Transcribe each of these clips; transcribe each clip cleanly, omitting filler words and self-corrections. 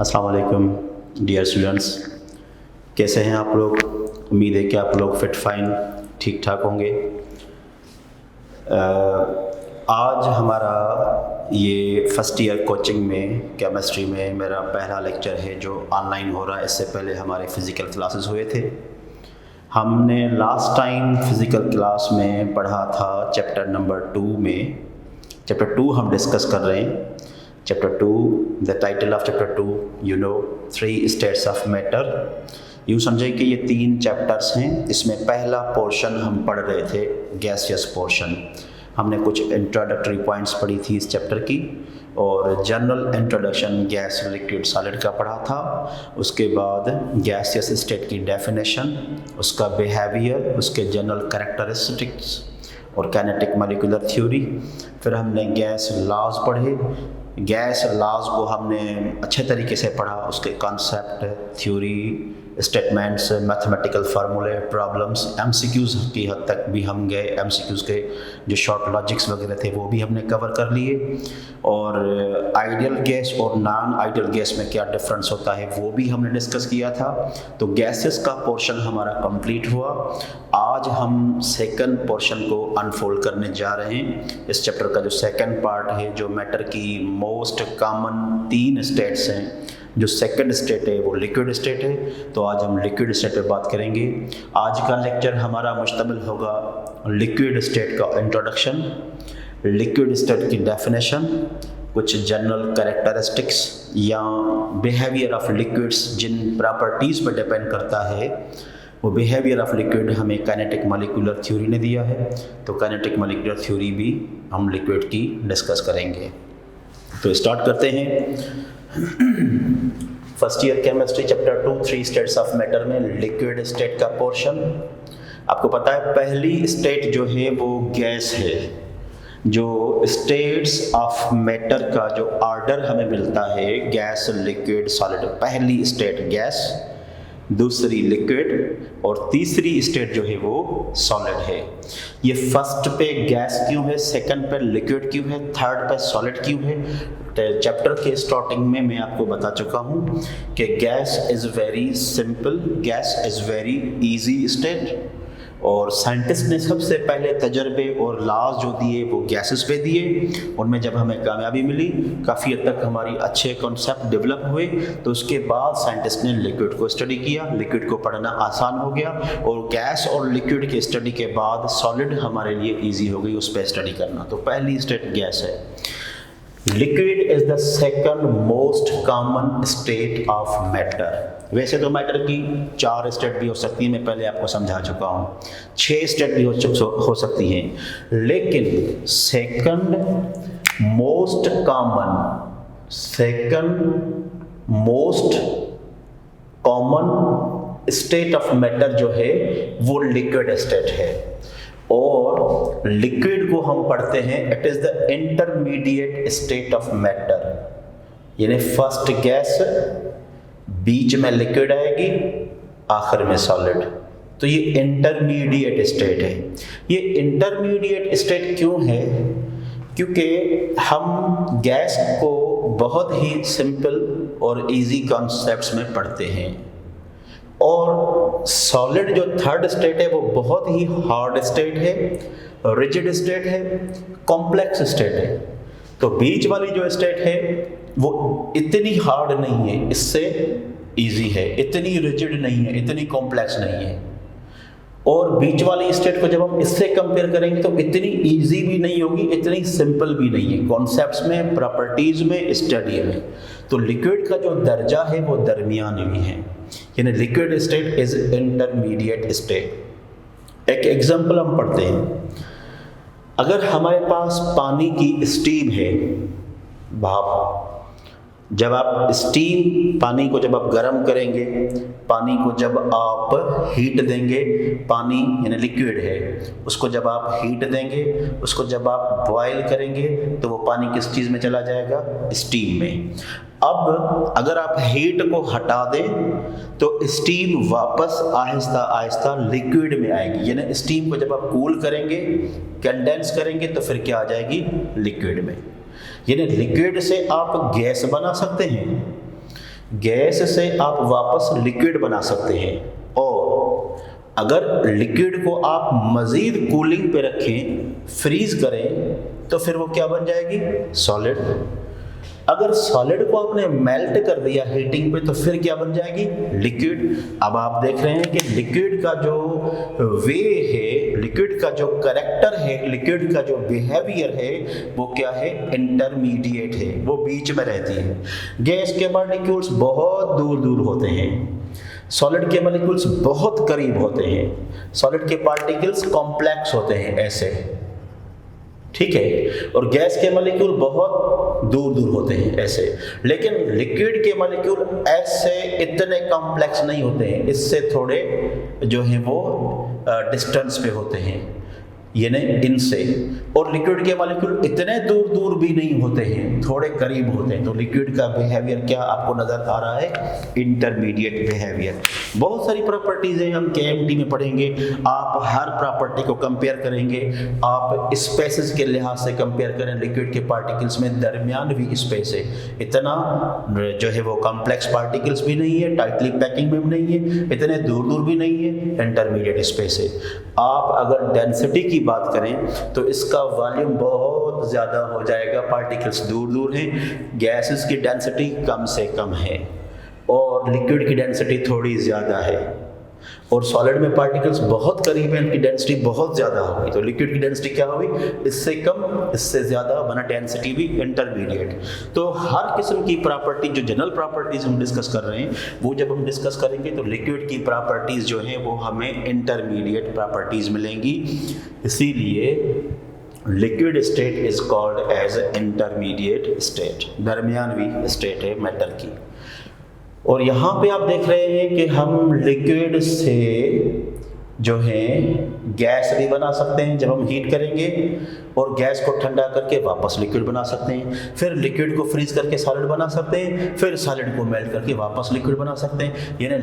अस्सलाम वालेकुम dear students, कैसे हैं आप लोग। उम्मीद है कि आप लोग फिट फाइन ठीक ठाक होंगे। आज हमारा ये फर्स्ट ईयर कोचिंग में केमिस्ट्री में मेरा पहला लेक्चर है जो ऑनलाइन हो रहा है। इससे पहले हमारे फ़िज़िकल क्लासेस हुए थे। हमने लास्ट टाइम फ़िज़िकल क्लास में पढ़ा था चैप्टर नंबर 2 में। चैप्टर 2 हम डिस्कस कर रहे हैं। Chapter 2, the title of Chapter 2, you know, 3 states of matter। यूँ समझे कि ये 3 चैप्टर्स हैं। इसमें पहला पोर्शन हम पढ़ रहे थे गैसियस पोर्शन। हमने कुछ इंट्रोडक्टरी पॉइंट्स पढ़ी थी इस चैप्टर की और general introduction gas liquid solid का पढ़ा था। उसके बाद गैसियस स्टेट की डेफिनेशन, उसका बिहेवियर, उसके जनरल कैरेक्टरिस्टिक्स और काइनेटिक मॉलिक्यूलर थ्योरी। फिर हमने गैस लॉज पढ़े। गैस लॉज को हमने अच्छे तरीके से पढ़ा, उसके कॉन्सेप्ट, थ्योरी, स्टेटमेंट्स, मैथमेटिकल फार्मूले, प्रॉब्लम्स, एमसीक्यूज़ की हद तक भी हम गए। एमसीक्यूज़ के जो शॉर्ट लॉजिक्स वगैरह थे वो भी हमने कवर कर लिए। और आइडियल गैस और नॉन आइडियल गैस में क्या डिफरेंस होता है वो भी हमने डिस्कस किया था। तो गैसेस का पोर्शन हमारा कंप्लीट हुआ। आज हम सेकंड पोर्शन को अनफोल्ड करने जा रहे हैं। इस चैप्टर का जो सेकंड पार्ट है, जो मैटर की मोस्ट कॉमन 3 स्टेट्स हैं, जो सेकंड स्टेट है वो लिक्विड स्टेट है। तो आज हम लिक्विड स्टेट पे बात करेंगे। आज का लेक्चर हमारा मुश्तमिल होगा लिक्विड स्टेट का इंट्रोडक्शन, लिक्विड स्टेट की डेफिनेशन, कुछ जनरल कैरेक्टरिस्टिक्स या बिहेवियर ऑफ लिक्विड्स जिन प्रॉपर्टीज़ पर डिपेंड करता है वो बिहेवियर ऑफ लिक्विड हमें काइनेटिक मॉलिक्यूलर थ्योरी ने दिया है। तो काइनेटिक मॉलिक्यूलर थ्योरी भी हम लिक्विड की डिस्कस करेंगे। तो स्टार्ट करते हैं। First year chemistry chapter 2 3 states of matter में लिक्विड स्टेट का पोर्शन। आपको पता है पहली स्टेट जो है वो गैस है। जो स्टेट्स ऑफ मैटर का जो ऑर्डर हमें मिलता है गैस, लिक्विड, सॉलिड। पहली स्टेट गैस, दूसरी लिक्विड और तीसरी स्टेट जो है वो सॉलिड है। ये फर्स्ट पे गैस क्यों है, सेकंड पे लिक्विड क्यों है, थर्ड पे सॉलिड क्यों है। चैप्टर के स्टार्टिंग में मैं आपको बता चुका हूँ कि gas is very simple, gas is very easy state. और साइंटिस्ट ने सबसे पहले तजर्बे और लॉज जो दिए वो गैसेस पे दिए। उनमें जब हमें कामयाबी मिली, काफ़ी हद तक हमारी अच्छे कॉन्सेप्ट डेवलप हुए, तो उसके बाद साइंटिस्ट ने लिक्विड को स्टडी किया। लिक्विड को पढ़ना आसान हो गया और गैस और लिक्विड के स्टडी के बाद सॉलिड हमारे लिए ईजी हो गई उस पर स्टडी करना। तो पहली स्टेट गैस है। Liquid is the second most common state of matter. वैसे तो मैटर की 4 स्टेट भी हो सकती है, मैं पहले आपको समझा चुका हूँ। 6 स्टेट भी हो सकती हैं, लेकिन second most common state of matter जो है वो लिक्विड स्टेट है। और लिक्विड को हम पढ़ते हैं it is the intermediate state of matter. यानी फर्स्ट गैस, बीच में लिक्विड आएगी, आखिर में सॉलिड। तो ये इंटरमीडिएट स्टेट है। ये इंटरमीडिएट स्टेट क्यों है? क्योंकि हम गैस को बहुत ही सिंपल और इजी कॉन्सेप्ट्स में पढ़ते हैं और सॉलिड जो थर्ड स्टेट है वो बहुत ही हार्ड स्टेट है, रिजिड स्टेट है, कॉम्प्लेक्स स्टेट है। तो बीच वाली जो स्टेट है वो इतनी हार्ड नहीं है, इससे इजी है, इतनी रिजिड नहीं है, इतनी कॉम्प्लेक्स नहीं है। और बीच वाली स्टेट को जब हम इससे कंपेयर करेंगे तो इतनी इजी भी नहीं होगी, इतनी सिंपल भी नहीं है, कॉन्सेप्ट्स में, प्रॉपर्टीज में, स्टडी में। तो लिक्विड का जो दर्जा है वो दरमियानी में है, यानी liquid state is intermediate state. एक एग्जांपल हम पढ़ते हैं। अगर हमारे पास पानी की स्टीम है, भाप, जब आप स्टीम पानी को जब आप गर्म करेंगे, पानी को जब आप हीट देंगे, पानी यानी लिक्विड है, उसको जब आप हीट देंगे, उसको जब आप बॉयल करेंगे तो वो पानी किस चीज़ में चला जाएगा? स्टीम में। अब अगर आप हीट को हटा दें तो स्टीम वापस आहिस्ता आहिस्ता लिक्विड में आएगी। यानी स्टीम को जब आप कूल करेंगे, कंडेंस करेंगे तो फिर क्या आ जाएगी? लिक्विड में। यानी लिक्विड से आप गैस बना सकते हैं, गैस से आप वापस लिक्विड बना सकते हैं, और अगर लिक्विड को आप मज़ीद कूलिंग पे रखें, फ्रीज करें, तो फिर वो क्या बन जाएगी? सॉलिड। अगर सॉलिड को आपने मेल्ट कर दिया हीटिंग पे, तो फिर क्या बन जाएगी? लिक्विड। अब आप देख रहे हैं कि लिक्विड का जो वे है, लिक्विड का जो करैक्टर है, लिक्विड का जो बिहेवियर है, वो क्या है? इंटरमीडिएट है, वो बीच में रहती है। गैस के मॉलिक्यूल्स बहुत दूर दूर होते हैं, सॉलिड के मॉलिक्यूल्स बहुत करीब होते हैं। सॉलिड के पार्टिकल्स कॉम्प्लेक्स होते हैं ऐसे, ठीक है, और गैस के मॉलिक्यूल बहुत दूर दूर होते हैं ऐसे। लेकिन लिक्विड के मॉलिक्यूल ऐसे इतने कॉम्प्लेक्स नहीं होते हैं, इससे थोड़े जो है वो डिस्टेंस पे होते हैं, यानी इनसे। और लिक्विड के मॉलिक्यूल इतने दूर दूर भी नहीं होते हैं, थोड़े करीब होते हैं। तो लिक्विड का बिहेवियर क्या आपको नज़र आ रहा है? Intermediate behaviour. बहुत सारी प्रॉपर्टीज़ हैं, हम केएमटी में पढ़ेंगे। आप हर प्रॉपर्टी को कंपेयर करेंगे, आप स्पेसेस के लिहाज से कंपेयर करें। लिक्विड के पार्टिकल्स में दरमियानवी स्पेस है, इतना जो है वो कॉम्प्लेक्स पार्टिकल्स भी नहीं है, टाइटली पैकिंग में भी नहीं है, इतने दूर दूर भी नहीं है, इंटरमीडिएट स्पेस है। आप अगर डेंसिटी की बात करें तो इसका वॉल्यूम बहुत ज़्यादा हो जाएगा, पार्टिकल्स दूर दूर हैं। गैसेस की डेंसिटी कम से कम है और लिक्विड की डेंसिटी थोड़ी ज़्यादा है, और सॉलिड में पार्टिकल्स बहुत करीब हैं, इनकी डेंसिटी बहुत ज़्यादा होगी। तो लिक्विड की डेंसिटी क्या होगी? इससे कम, इससे ज़्यादा, बना डेंसिटी भी इंटरमीडिएट। तो हर किस्म की प्रॉपर्टी, जो जनरल प्रॉपर्टीज़ हम डिस्कस कर रहे हैं, वो जब हम डिस्कस करेंगे तो लिक्विड की प्रॉपर्टीज़ जो हैं वो हमें इंटरमीडिएट प्रॉपर्टीज़ मिलेंगी। इसीलिए liquid state is called as intermediate state, दरमियानवी स्टेट है मैटर की। और यहाँ पे आप देख रहे हैं कि हम लिक्विड से जो है गैस भी बना सकते हैं जब हम हीट करेंगे, और गैस को ठंडा करके वापस लिक्विड बना सकते हैं। फिर लिक्विड को फ्रीज करके सॉलिड बना सकते हैं, फिर सॉलिड को मेल्ट करके वापस लिक्विड बना सकते हैं। यानी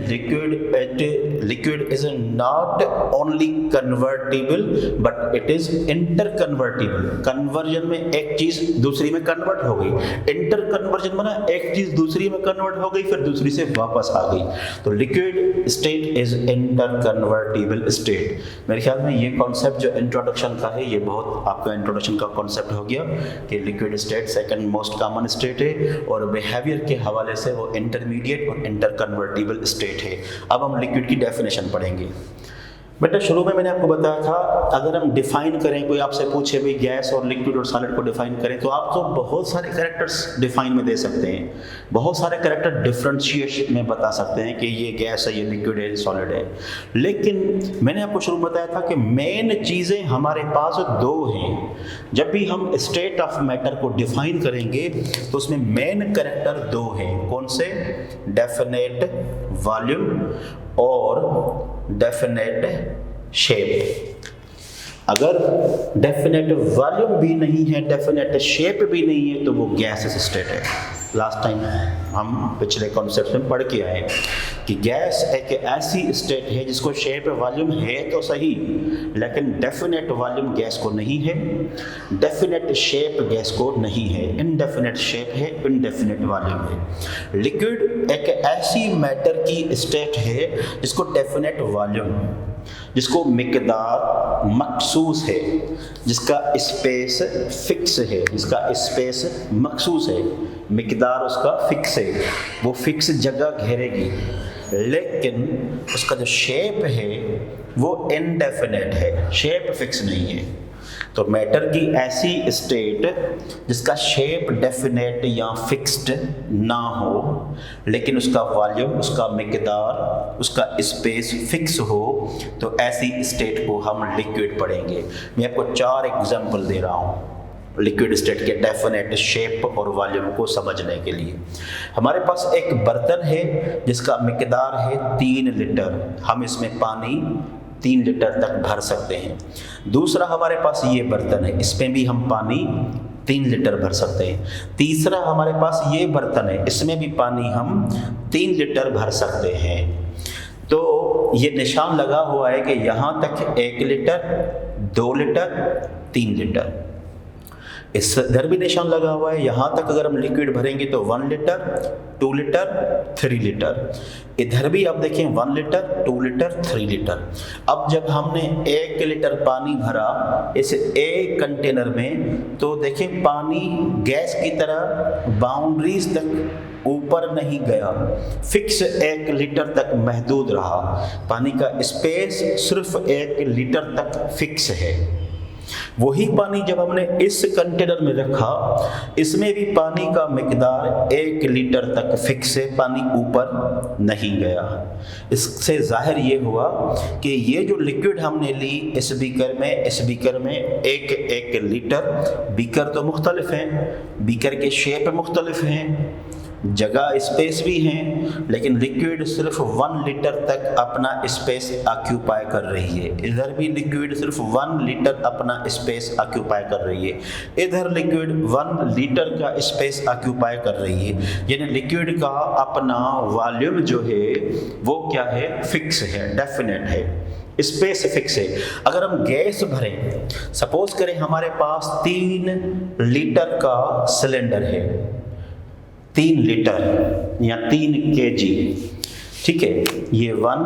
liquid is not only convertible but it is inter convertible. Conversion में एक चीज दूसरी में कन्वर्ट हो गई, इंटर कन्वर्जन बना एक चीज दूसरी में कन्वर्ट हो गई, फिर दूसरी से वापस आ गई। तो liquid state is inter convertible state. मेरे ख्याल में ये कॉन्सेप्ट जो इंट्रोडक्शन का है, ये बहुत आपका इंट्रोडक्शन का कॉन्सेप्ट हो गया कि liquid state second most common state है, और बिहेवियर के हवाले से वो इंटरमीडिएट और इंटर कन्वर्टिबल स्टेट है। अब हम लिक्विड की डेफिनेशन पढ़ेंगे। बेटा शुरू में मैंने आपको बताया था, अगर हम डिफाइन करें, कोई आपसे पूछे भाई गैस और लिक्विड और सॉलिड को डिफाइन करें, तो आप तो बहुत सारे कैरेक्टर्स डिफाइन में दे सकते हैं, बहुत सारे कैरेक्टर डिफरेंशिएशन में बता सकते हैं कि ये गैस है, ये लिक्विड है, सॉलिड है। लेकिन मैंने आपको शुरू में बताया था कि मेन चीज़ें हमारे पास दो हैं। जब भी हम स्टेट ऑफ मैटर को डिफाइन करेंगे तो उसमें मेन कैरेक्टर दो हैं। कौन से? डेफिनेट वॉल्यूम और डेफिनेट शेप। अगर डेफिनेट वॉल्यूम भी नहीं है, डेफिनेट शेप भी नहीं है, तो वो गैस स्टेट है। लास्ट टाइम हम पिछले कॉन्सेप्ट में पढ़ के आए कि गैस एक ऐसी स्टेट है जिसको शेप वॉल्यूम है तो सही, लेकिन डेफिनेट वॉल्यूम गैस को नहीं है, डेफिनेट शेप गैस को नहीं है, इनडेफिनेट शेप है, इनडेफिनेट वॉल्यूम है। लिक्विड एक ऐसी मैटर की स्टेट है जिसको डेफिनेट वॉल्यूम, जिसको मिकदार मखसूस है, जिसका स्पेस फिक्स है, जिसका स्पेस मखसूस है, मिकदार उसका फिक्स है, वो फिक्स जगह घेरेगी, लेकिन उसका जो शेप है वो इनडेफिनेट है, शेप फिक्स नहीं है। तो मैटर की ऐसी स्टेट जिसका शेप डेफिनेट या फिक्स्ड ना हो, लेकिन उसका वॉल्यूम, उसका मिकदार, उसका स्पेस फिक्स हो, तो ऐसी स्टेट को हम लिक्विड पढ़ेंगे। मैं आपको 4 एग्जाम्पल दे रहा हूँ लिक्विड स्टेट के डेफिनेट शेप और वॉल्यूम को समझने के लिए। हमारे पास एक बर्तन है जिसका मिकदार है 3 लीटर, हम इसमें पानी 3 लीटर तक भर सकते हैं। दूसरा हमारे पास ये बर्तन है, इसमें भी हम पानी 3 लीटर भर सकते हैं। तीसरा हमारे पास ये बर्तन है, इसमें भी पानी हम 3 लीटर भर सकते हैं। तो ये निशान लगा हुआ है कि यहाँ तक 1 लीटर, 2 लीटर, 3 लीटर। इधर भी निशान लगा हुआ है, यहाँ तक अगर हम लिक्विड भरेंगे तो 1 लीटर, 2 लीटर, 3 लीटर। इधर भी आप देखें 1 लीटर, 2 लीटर, 3 लीटर। अब जब हमने 1 लीटर पानी भरा इस एक कंटेनर में, तो देखें पानी गैस की तरह बाउंड्रीज तक ऊपर नहीं गया, फिक्स 1 लीटर तक महदूद रहा। पानी का स्पेस सिर्फ 1 लीटर तक फिक्स है। वही पानी जब हमने इस कंटेनर में रखा, इसमें भी पानी का मिकदार 1 लीटर तक फिक्स है, पानी ऊपर नहीं गया। इससे जाहिर ये हुआ कि ये जो लिक्विड हमने ली इस बीकर में एक लीटर, बीकर तो मुख्तलिफ हैं, बीकर के शेप मुख्तलिफ हैं, जगह स्पेस भी हैं, लेकिन लिक्विड सिर्फ 1 लीटर तक अपना स्पेस ऑक्यूपाई कर रही है। इधर भी लिक्विड सिर्फ 1 लीटर अपना स्पेस ऑक्यूपाई कर रही है, इधर लिक्विड 1 लीटर का स्पेस ऑक्यूपाई कर रही है। यानी लिक्विड का अपना वॉल्यूम जो है वो क्या है, फिक्स है, डेफिनेट है, स्पेस फिक्स है। अगर हम गैस भरें, सपोज करें हमारे पास 3 लीटर का सिलेंडर है, 3 लीटर या 3 kg, ठीक है, ये 1,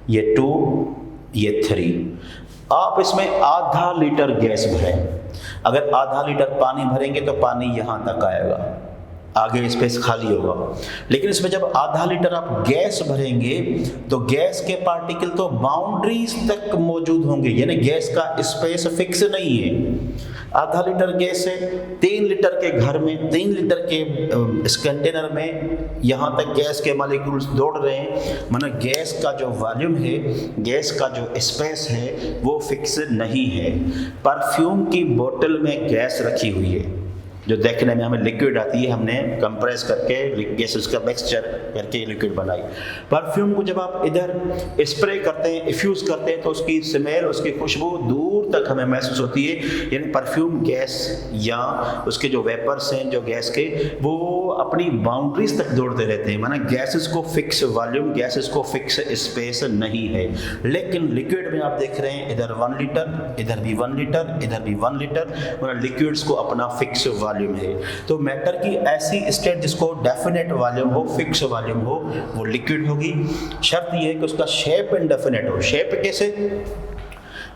ये 2, ये 3। आप इसमें आधा लीटर गैस भरें। अगर आधा लीटर पानी भरेंगे तो पानी यहाँ तक आएगा, आगे स्पेस खाली होगा। लेकिन इसमें जब आधा लीटर आप गैस भरेंगे तो गैस के पार्टिकल तो बाउंड्रीज तक मौजूद होंगे, यानी गैस का स्पेस फिक्स नहीं है। आधा लीटर गैस है, 3 लीटर के घर में, 3 लीटर के इस कंटेनर में यहाँ तक गैस के मॉलिक्यूल्स दौड़ रहे हैं, माना गैस का जो वॉल्यूम है, गैस का जो स्पेस है वो फिक्स नहीं है। परफ्यूम की बोतल में गैस रखी हुई है, जो देखने में हमें लिक्विड आती है, हमने कंप्रेस करके गैसेस का मिक्सचर करके लिक्विड बनाई। परफ्यूम को जब आप इधर स्प्रे करते हैं, इफ्यूज करते हैं, तो उसकी स्मेल, उसकी खुशबू दूर तक हमें महसूस होती है। यानी परफ्यूम गैस या उसके जो वेपर्स हैं जो गैस के, वो अपनी बाउंड्रीज तक दौड़ते रहते हैं, माना गैसेस को फिक्स वॉल्यूम, गैसेस को फिक्स स्पेस नहीं है। लेकिन लिक्विड में आप देख रहे हैं इधर 1 लीटर, इधर भी 1 लीटर, इधर भी 1 लीटर, मतलब लिक्विड्स को अपना फिक्स वॉल्यूम है। तो मैटर की ऐसी स्टेट जिसको डेफिनेट वॉल्यूम हो, फिक्स वॉल्यूम हो, वो लिक्विड होगी। शर्त यह है कि उसका शेप इंडेफिनेट हो। शेप कैसे?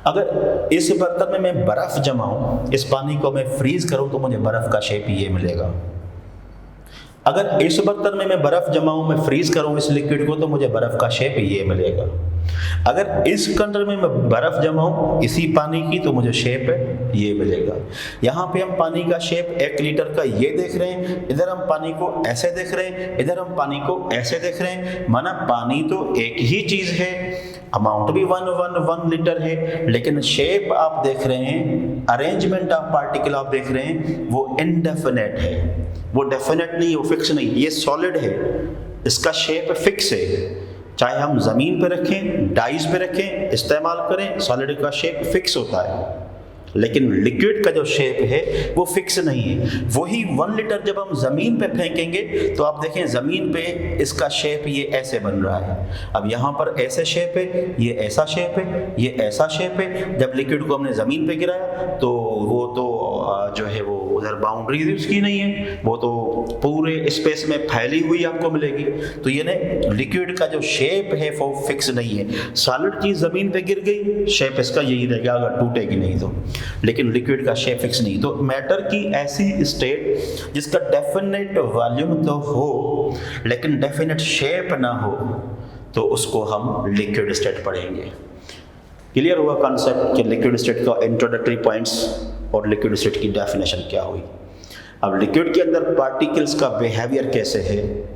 अगर इस बर्तन में मैं बर्फ जमाऊं, इस पानी को मैं फ्रीज करूं, तो मुझे बर्फ का शेप ये मिलेगा। अगर इस बर्तन में मैं बर्फ जमाऊं, मैं फ्रीज करूं इस लिक्विड को, तो मुझे बर्फ का शेप ये मिलेगा। अगर इस कंटेनर में मैं बर्फ जमाऊं इसी पानी की, तो मुझे शेप ये मिलेगा। यहाँ पे हम पानी का शेप 1 लीटर का ये देख रहे हैं, इधर हम पानी को ऐसे देख रहे हैं, इधर हम पानी को ऐसे देख रहे हैं, माना पानी तो एक ही चीज है, अमाउंट भी 1 लीटर है, लेकिन शेप आप देख रहे हैं, अरेंजमेंट ऑफ पार्टिकल आप देख रहे हैं, वो इनडेफिनेट है, वो डेफिनेट नहीं, वो फिक्स नहीं। ये सॉलिड है, इसका शेप फिक्स है, चाहे हम ज़मीन पे रखें, डाइस पे रखें, इस्तेमाल करें, सॉलिड का शेप फिक्स होता है। लेकिन लिक्विड का जो शेप है वो फिक्स नहीं है। वही 1 लीटर जब हम ज़मीन पे फेंकेंगे तो आप देखें ज़मीन पे इसका शेप ये ऐसे बन रहा है। अब यहाँ पर ऐसे शेप है, ये ऐसा शेप है, ये ऐसा शेप है। जब लिक्विड को हमने ज़मीन पे गिराया तो वो तो जो है वो उधर बाउंड्री उसकी नहीं है, वो तो पूरे स्पेस में फैली हुई आपको मिलेगी। तो ये नहीं, लिक्विड का जो शेप है वो फिक्स नहीं है। सॉलिड चीज़ ज़मीन पे गिर गई, शेप इसका यही रहेगा अगर टूटेगी नहीं तो, लेकिन लिक्विड का शेप फिक्स नहीं। तो मैटर की ऐसी स्टेट जिसका डेफिनेट वॉल्यूम तो हो लेकिन डेफिनेट शेप ना हो, तो उसको हम लिक्विड स्टेट पढ़ेंगे। क्लियर हुआ कॉन्सेप्ट कि लिक्विड स्टेट का इंट्रोडक्टरी पॉइंट्स और लिक्विड स्टेट की डेफिनेशन क्या हुई। अब लिक्विड के अंदर पार्टिकल्स का बिहेवियर कैसे है,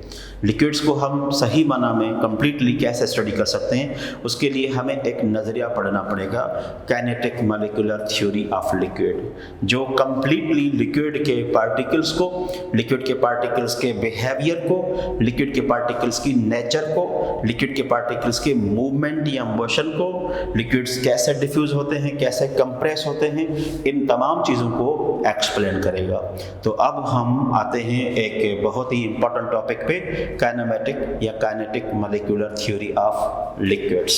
लिक्विड्स को हम सही माना में कंप्लीटली कैसे स्टडी कर सकते हैं, उसके लिए हमें एक नज़रिया पढ़ना पड़ेगा, kinetic molecular theory of liquid, जो कंप्लीटली लिक्विड के पार्टिकल्स को, लिक्विड के पार्टिकल्स के बिहेवियर को, लिक्विड के पार्टिकल्स की नेचर को, लिक्विड के पार्टिकल्स के मूवमेंट या मोशन को, लिक्विड्स कैसे डिफ्यूज़ होते हैं, कैसे कंप्रेस होते हैं, इन तमाम चीज़ों को एक्सप्लेन करेगा। तो अब हम आते हैं एक बहुत ही इंपॉर्टेंट टॉपिक पे, काइनेमेटिक या kinetic molecular theory of liquids.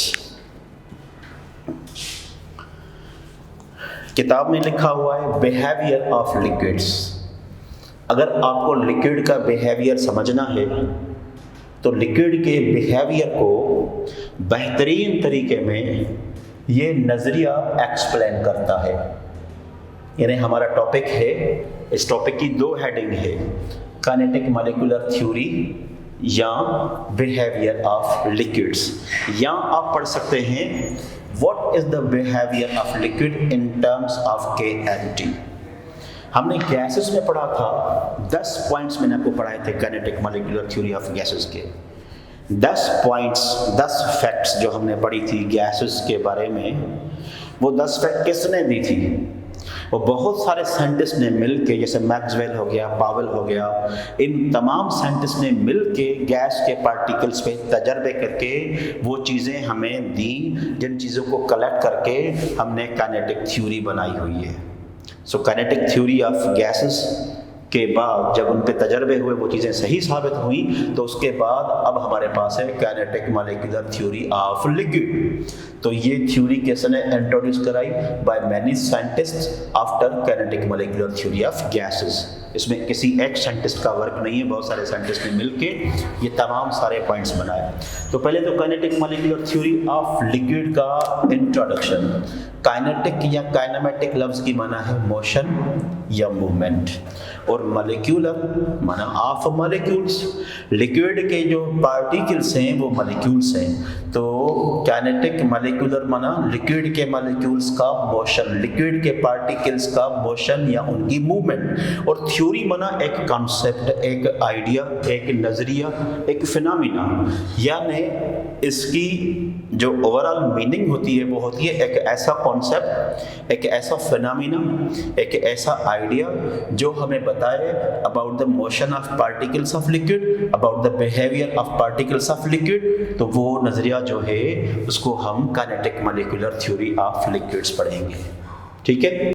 किताब में लिखा हुआ है बिहेवियर ऑफ लिक्विड्स। अगर आपको लिक्विड का बिहेवियर समझना है तो लिक्विड के बिहेवियर को बेहतरीन तरीके में ये नज़रिया एक्सप्लेन करता है। यानी हमारा टॉपिक है, इस टॉपिक की दो हेडिंग है, काइनेटिक मॉलिक्यूलर थ्योरी या बिहेवियर ऑफ लिक्विड्स। या आप पढ़ सकते हैं what is the behaviour of liquid in terms of KMT। हमने गैसेस में पढ़ा था, 10 पॉइंट्स मैंने आपको पढ़ाए थे kinetic molecular theory of gases के। 10 पॉइंट्स, 10 फैक्ट्स जो हमने पढ़ी थी गैसेस के बारे में, वो 10 फैक्ट किसने दी थी? वो बहुत सारे साइंटिस्ट ने मिलके, जैसे मैक्सवेल हो गया, पावेल हो गया, इन तमाम साइंटिस्ट ने मिलके गैस के पार्टिकल्स पे तजर्बे करके वो चीज़ें हमें दी, जिन चीज़ों को कलेक्ट करके हमने काइनेटिक थ्योरी बनाई हुई है। So kinetic theory of gases के बाद जब उन पे तजर्बे हुए, वो चीज़ें सही साबित हुई, तो उसके बाद अब हमारे पास है kinetic molecular theory of liquid. तो ये थ्योरी किसने इंट्रोड्यूस कराई? By many scientists after kinetic molecular theory of gases. इसमें किसी एक साइंटिस्ट का वर्क नहीं है, बहुत सारे साइंटिस्ट ने मिलके ये तमाम सारे पॉइंट्स बनाए। तो पहले तो kinetic molecular theory of liquid का इंट्रोडक्शन। काइनेटिक या काइनेमेटिक लफ्ज़ की माना है मोशन या मूवमेंट, और मॉलिक्यूलर माना ऑफ मॉलिक्यूल्स। लिक्विड के जो पार्टिकल्स हैं वो मॉलिक्यूल्स हैं। तो काइनेटिक मॉलिक्यूलर माना लिक्विड के मॉलिक्यूल्स का मोशन, लिक्विड के पार्टिकल्स का मोशन या उनकी मूवमेंट। और थ्योरी माना एक कॉन्सेप्ट, एक आइडिया, एक नज़रिया, एक फिनोमिना। यानी इसकी जो ओवरऑल मीनिंग होती है वो होती है एक ऐसा कॉन्सेप्ट, एक ऐसा फिनोमिना, एक ऐसा आइडिया जो हमें बताए about the motion of particles of liquid, about the behaviour of particles of liquid. तो वो नज़रिया जो है उसको हम kinetic molecular theory of liquids पढ़ेंगे। ठीक है।